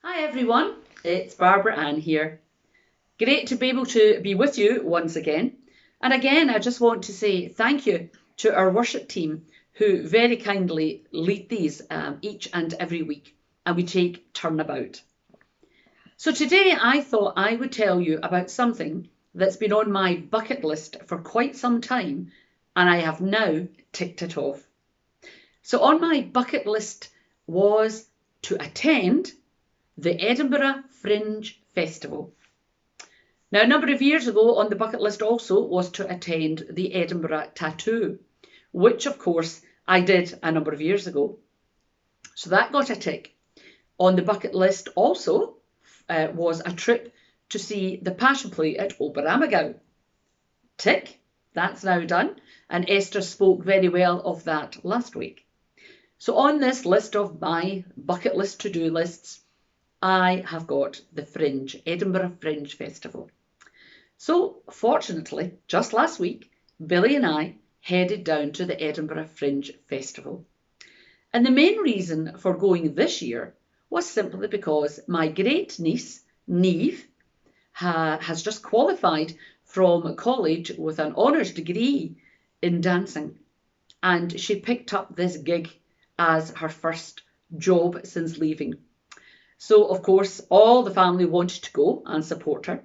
Hi everyone, it's Barbara Ann here. Great to be able to be with you once again. And again, I just want to say thank you to our worship team who very kindly lead these each and every week, and we take turnabout. So today I thought I would tell you about something that's been on my bucket list for quite some time, and I have now ticked it off. So on my bucket list was to attend the Edinburgh Fringe Festival. Now, a number of years ago on the bucket list also was to attend the Edinburgh Tattoo, which of course I did a number of years ago. So that got a tick. On the bucket list also was a trip to see the Passion Play at Oberammergau. Tick, that's now done. And Esther spoke very well of that last week. So on this list of my bucket list to-do lists, I have got the Fringe, Edinburgh Fringe Festival. So fortunately, just last week, Billy and I headed down to the Edinburgh Fringe Festival. And the main reason for going this year was simply because my great niece, Neve, has just qualified from college with an honours degree in dancing. And she picked up this gig as her first job since leaving. So, of course, all the family wanted to go and support her.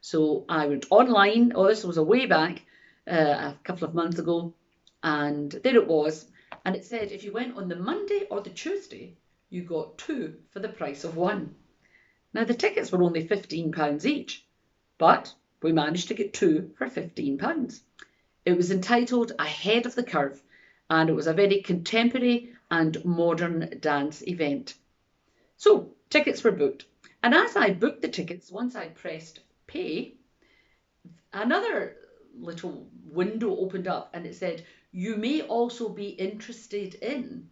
So I went online. Oh, this was a way back, a couple of months ago. And there it was. And it said if you went on the Monday or the Tuesday, you got two for the price of one. Now, the tickets were only £15 each, but we managed to get two for £15. It was entitled Ahead of the Curve, and it was a very contemporary and modern dance event. So tickets were booked. And as I booked the tickets, once I pressed pay, another little window opened up and it said, you may also be interested in.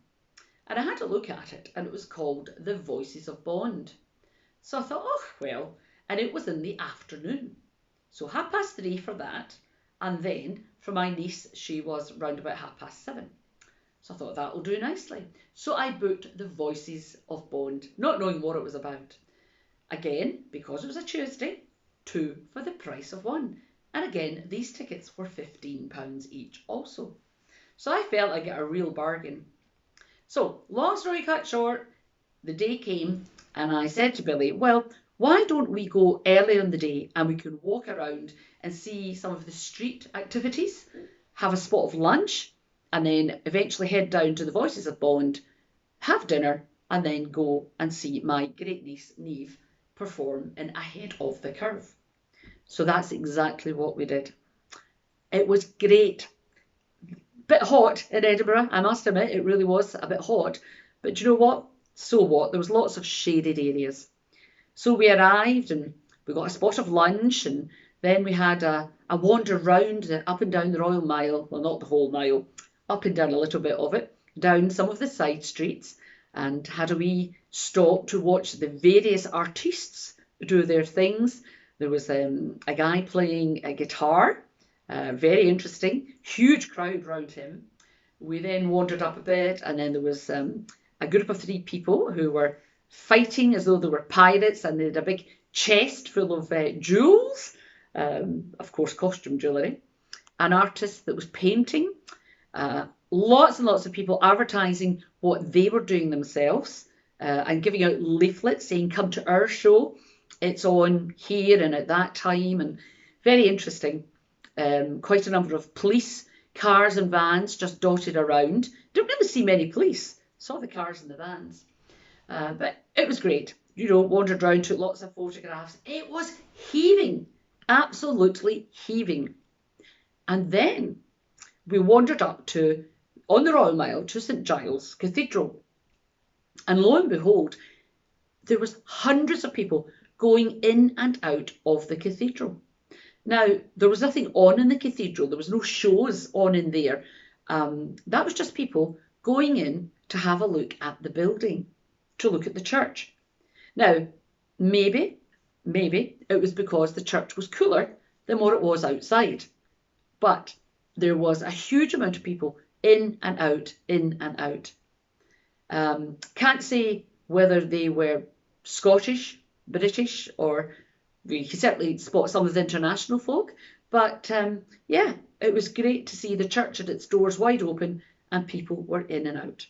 And I had a look at it and it was called The Voices of Bond. So I thought, oh, well, and it was in the afternoon. So 3:30 for that. And then for my niece, she was round about 7:30. So I thought that'll do nicely. So I booked The Voices of Bond, not knowing what it was about. Again, because it was a Tuesday, two for the price of one. And again, these tickets were £15 each also. So I felt I got a real bargain. So, long story cut short, the day came and I said to Billy, well, why don't we go early in the day and we can walk around and see some of the street activities, have a spot of lunch, and then eventually head down to the Voices of Bond, have dinner, and then go and see my great niece, Neve, perform in Ahead of the Curve. So that's exactly what we did. It was great. Bit hot in Edinburgh, I must admit, it really was a bit hot. But do you know what? So what? There was lots of shaded areas. So we arrived and we got a spot of lunch, and then we had a wander round up and down the Royal Mile. Well, not the whole mile, up and down a little bit of it, down some of the side streets, and had a wee stop to watch the various artists do their things. There was a guy playing a guitar, very interesting, huge crowd round him. We then wandered up a bit, and then there was a group of three people who were fighting as though they were pirates, and they had a big chest full of jewels, of course, costume jewellery. An artist that was painting, lots and lots of people advertising what they were doing themselves, and giving out leaflets saying, come to our show, it's on here and at that time, and very interesting. Quite a number of police cars and vans just dotted around. Didn't really see many police, saw the cars and the vans. But it was great. You know, wandered around, took lots of photographs. It was heaving, absolutely heaving. And then we wandered up to, on the Royal Mile, to St Giles Cathedral. And lo and behold, there was hundreds of people going in and out of the cathedral. Now, there was nothing on in the cathedral. There was no shows on in there. That was just people going in to have a look at the building, to look at the church. Now, maybe it was because the church was cooler than what it was outside. But there was a huge amount of people in and out, in and out. Can't say whether they were Scottish, British, or we could certainly spot some of the international folk. But yeah, it was great to see the church at its doors wide open and people were in and out.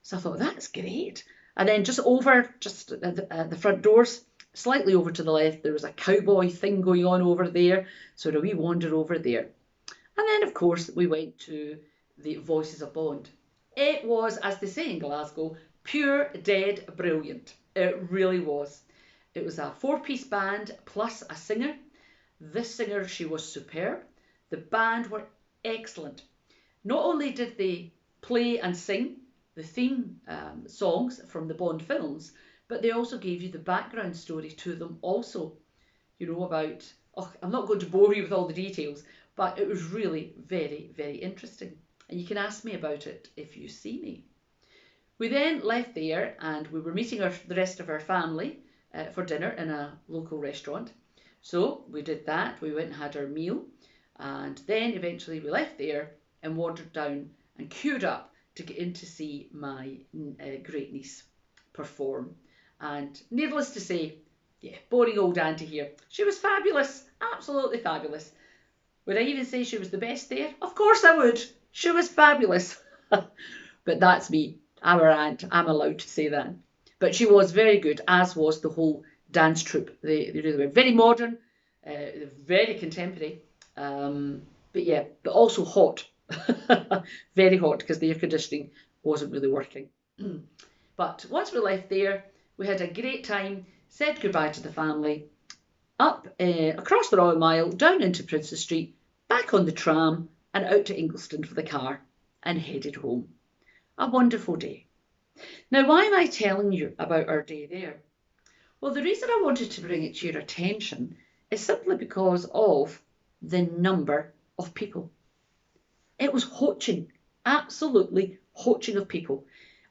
So I thought, that's great. And then just at the front doors, slightly over to the left, there was a cowboy thing going on over there. So we wander over there. And then, of course, we went to the Voices of Bond. It was, as they say in Glasgow, pure dead brilliant. It really was. It was a four-piece band plus a singer. This singer, she was superb. The band were excellent. Not only did they play and sing the theme songs from the Bond films, but they also gave you the background story to them also. You know, about, oh, I'm not going to bore you with all the details, but it was really very, very interesting. And you can ask me about it if you see me. We then left there and we were meeting the rest of our family for dinner in a local restaurant. So we did that, we went and had our meal, and then eventually we left there and wandered down and queued up to get in to see my great niece perform. And needless to say, yeah, boring old auntie here. She was fabulous, absolutely fabulous. Would I even say she was the best there? Of course I would. She was fabulous. But that's me. I'm her aunt. I'm allowed to say that. But she was very good, as was the whole dance troupe. They really were very modern, very contemporary. But yeah, but also hot. Very hot because the air conditioning wasn't really working. But once we left there, we had a great time, said goodbye to the family, up across the Royal Mile, down into Princes Street, back on the tram and out to Ingliston for the car and headed home. A wonderful day. Now, why am I telling you about our day there? Well, the reason I wanted to bring it to your attention is simply because of the number of people. It was hoaching, absolutely hoaching of people.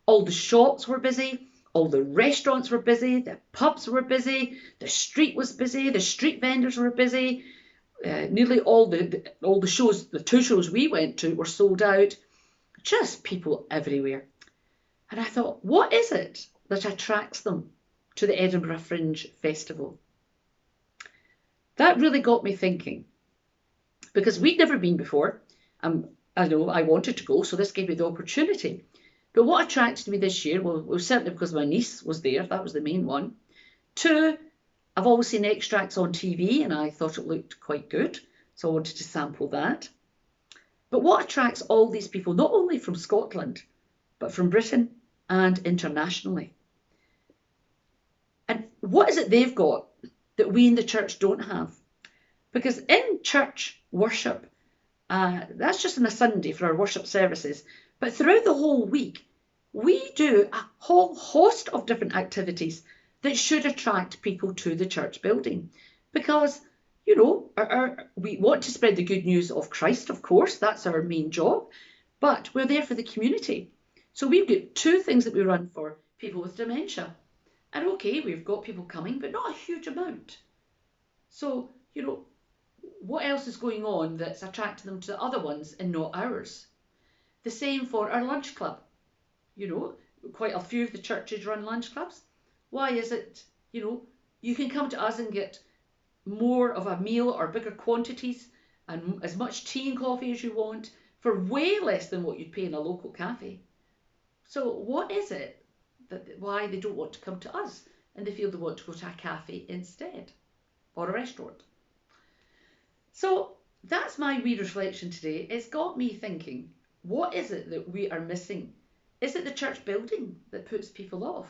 All the shops were busy, all the restaurants were busy, the pubs were busy, the street was busy, the street vendors were busy. Nearly all the shows, the two shows we went to were sold out. Just people everywhere. And I thought, what is it that attracts them to the Edinburgh Fringe Festival? That really got me thinking, because we'd never been before. I know I wanted to go, so this gave me the opportunity. But what attracted me this year, well, was certainly because my niece was there. That was the main one. Two, I've always seen extracts on TV and I thought it looked quite good, so I wanted to sample that. But what attracts all these people, not only from Scotland, but from Britain and internationally? And what is it they've got that we in the church don't have? Because in church worship, that's just on a Sunday for our worship services, but throughout the whole week, we do a whole host of different activities that should attract people to the church building. Because, you know, we want to spread the good news of Christ, of course, that's our main job, but we're there for the community. So we've got two things that we run for people with dementia. And okay, we've got people coming, but not a huge amount. So, you know, what else is going on that's attracting them to the other ones and not ours? The same for our lunch club. You know, quite a few of the churches run lunch clubs. Why is it, you know, you can come to us and get more of a meal or bigger quantities and as much tea and coffee as you want for way less than what you'd pay in a local cafe. So what is it why they don't want to come to us and they feel they want to go to a cafe instead or a restaurant? So that's my wee reflection today. It's got me thinking, what is it that we are missing? Is it the church building that puts people off?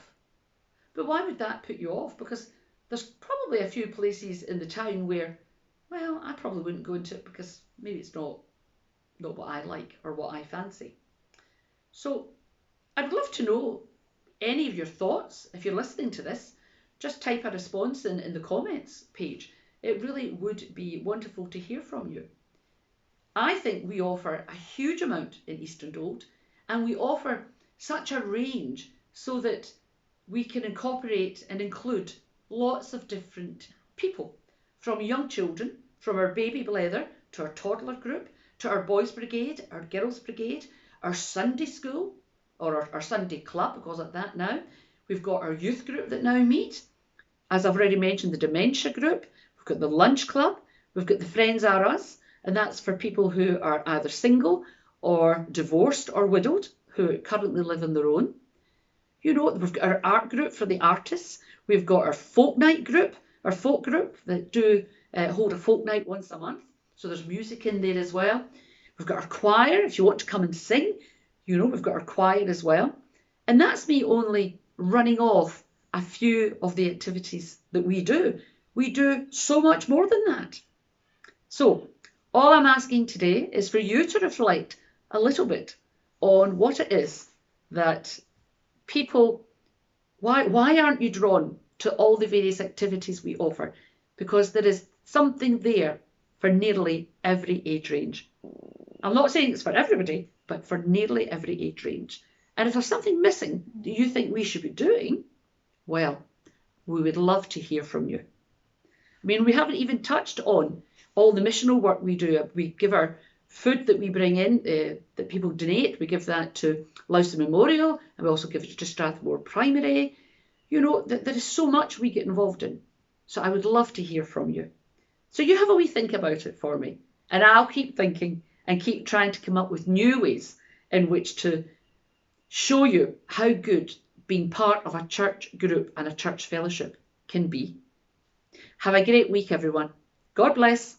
But why would that put you off? Because there's probably a few places in the town where, well, I probably wouldn't go into it because maybe it's not what I like or what I fancy. So I'd love to know any of your thoughts. If you're listening to this, just type a response in the comments page. It really would be wonderful to hear from you. I think we offer a huge amount in East and Old, and we offer such a range so that we can incorporate and include lots of different people, from young children, from our baby blether to our toddler group, to our boys brigade, our girls brigade, our Sunday school, or our Sunday club, we call it that now. We've got our youth group that now meet. As I've already mentioned, the dementia group. We've got the lunch club. We've got the Friends Are Us, and that's for people who are either single or divorced or widowed, who currently live on their own. You know, we've got our art group for the artists. We've got our folk night group, our folk group that do hold a folk night once a month. So there's music in there as well. We've got our choir. If you want to come and sing, you know, we've got our choir as well. And that's me only running off a few of the activities that we do. We do so much more than that. So all I'm asking today is for you to reflect a little bit on what it is that people, why aren't you drawn to all the various activities we offer? Because there is something there for nearly every age range. I'm not saying it's for everybody, but for nearly every age range. And if there's something missing that you think we should be doing, well, we would love to hear from you. I mean, we haven't even touched on all the missional work we do. We give our food that we bring in, that people donate, we give that to Lowson Memorial, and we also give it to Strathmore Primary. You know, there is so much we get involved in. So I would love to hear from you. So you have a wee think about it for me, and I'll keep thinking and keep trying to come up with new ways in which to show you how good being part of a church group and a church fellowship can be. Have a great week, everyone. God bless.